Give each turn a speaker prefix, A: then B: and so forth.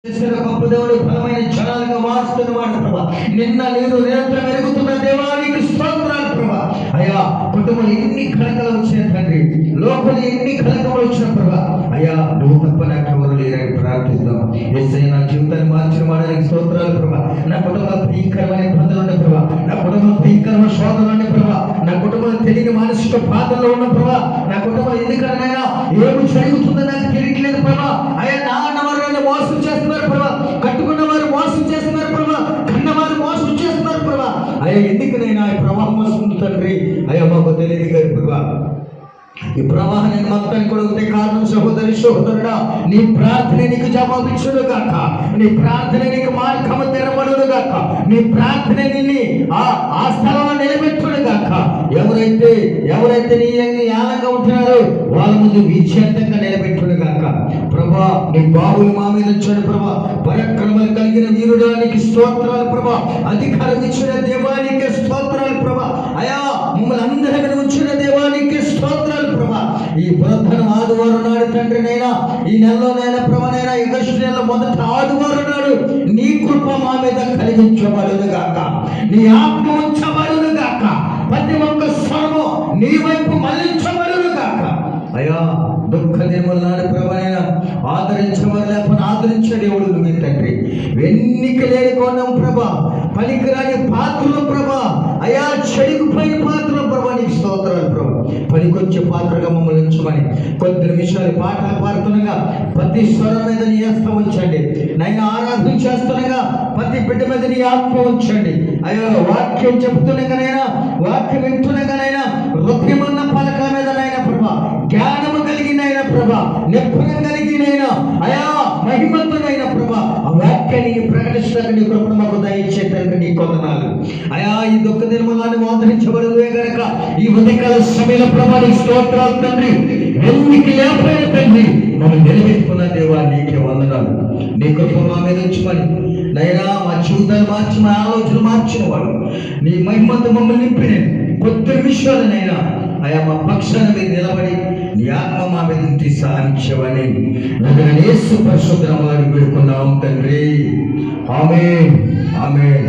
A: గొప్ప దేవుడు ఫలమైన జనాలుగా మార్చుతున్నవాడు ప్రభా. నిన్న నేను నిరంతరం ఎరుగుతున్న దేవానికి స్తోత్రాలు ప్రభా. అయ్యా కుటుంబంలో ఎన్ని కలకలు వచ్చిన తండ్రి, లోపల ఎన్ని కలకలు వచ్చిన ప్రభా, అయ్యా నువ్వు తప్ప నాకు ఎవరు లేరని ప్రార్థిద్దాం. యేసయ్య నా జీవితాన్ని మార్చిన వాడానికి స్తోత్రాలు ప్రభా. నా కుటుంబంలో భయంకరమైన ఇబ్బందులు ఉండే ప్రభా, నా కుటుంబంలో భయంకరమైన శోధనలు ఉండే ప్రభా, నా కుటుంబంలో తెలియని మానసిక బాధల్లో ఉన్న ప్రభా, నా కుటుంబంలో ఎందుకనైనా ఏమి జరుగుతుందో నాకు తెలియట్లేదు ప్రభా. అయ్యా నా అన్నవారు మోసం చేస్తున్నారు ప్రభా, కట్టుకున్న వారు మోసం చేస్తున్నారు ప్రభా, కన్నవారు మోసం చేస్తున్నారు ప్రభా. అయ్యా ఎందుకునైనా ఈ ప్రవాహం వస్తుంది తండ్రి, అయ్యా మాకు తెలియదు గారి ప్రభా. ఈ ప్రవాహాన్ని మొత్తానికి కూడా ఉంటే కారణం సహోదరి సహోదరుడా, నీ ప్రార్థన నీకు జవాబిచ్చును గాక, నీ ప్రార్థన నీకు మార్గము తెరవడును గాక, నీ ప్రార్థన నిన్ను ఆ స్థలంలో నిలబెట్టును గాక. ఎవరైతే నీ యాలంగా ఉంటున్నారో వాళ్ళ ముందు విజయంతంగా నిలబెట్టును గాక. ప్రభా నీ బాబులు మా మీద వచ్చాడు ప్రభా, పరాక్రమాలు కలిగిన వీరుడానికి స్తోత్రాలు ప్రభా, అధికారం ఇచ్చిన దేవానికి స్తోత్రాలు ప్రభా. అయా మమ్మల్ని అందరిని ఉంచిన దేవానికి స్తోత్రాలు ప్రభా. ఈ పురాతన ఆదివారం నాడు తండ్రినైనా ఈ నెలలోనైనా ప్రభనైనా ఆగస్టు నెల మొదట ఆదివారం నాడు నీ కృప మా మీద కలిగించబడును గాక, నీ ఆత్మ ఉంచబడును గాక, ప్రతి ఒక్క స్వరము నీ వైపు మళ్ళించబడును గాక. అయ్యా దుఃఖ దినముల నాడు ప్రభనైనా ఆదరించేవారు లేకపోతే ఆదరించే దేవుడు నువ్వు తండ్రి. ఎన్నిక లేని కోణం ప్రభా, పనికిరాని పాత్రలు ప్రభా, అయా చెడిగిపోయిన పాత్రలు ప్రభా, నీకు స్తోత్రాలు ప్రభా. పనికొచ్చే పాత్రగా మమ్మల్ని ఉంచమని కొద్ది నిమిషాలు పాటలు పాడుతుండగా ప్రతి స్వరం మీద నీ హస్తం ఉంచండి. నైనా ఆరాధన చేస్తుండగా ప్రతి బిడ్డ మీద నీ ఆత్మ ఉంచండి. అయ్యా వాక్యం చెప్తుండగానైనా, వాక్యం వింటుండగానైనా, హృదయమున్న పలక మీద నైనా ప్రభా, జ్ఞానము కలిగినైనా ప్రభా, నిపుణం కలిగినైనా, అయా మహిమంతుడైన ప్రభా, ఆ వాక్యాన్ని ప్రకటించడానికి నీ కృపను మాకు దయచేయడానికి నీ కొందనాలు. అయా ఈ దుఃఖ నిర్మలాన్ని మోదరించబడదువే గనక ఈ ఉదయకాల సమయంలో ప్రభా నీ స్తోత్రాలు తండ్రి. ఎన్నికి లేకపోయిన తండ్రి మనం నిలబెట్టుకున్న దేవా నీకే వందనాలు. నీ కృప మా మీద ఉంచమని నైనా మా జీవితాలు మార్చి, మా ఆలోచనలు మార్చిన వాడు, నీ మహిమంతో మమ్మల్ని నింపిన కొద్ది నిమిషాలనైనా అయా మా పక్షాన మీద నిలబడి నీ ఆత్మ మా మీద ఉంచి సాధించవని యేసు పరిశుద్ధ నామములో వేడుకున్నాం తండ్రి. ఆమేన్, ఆమేన్.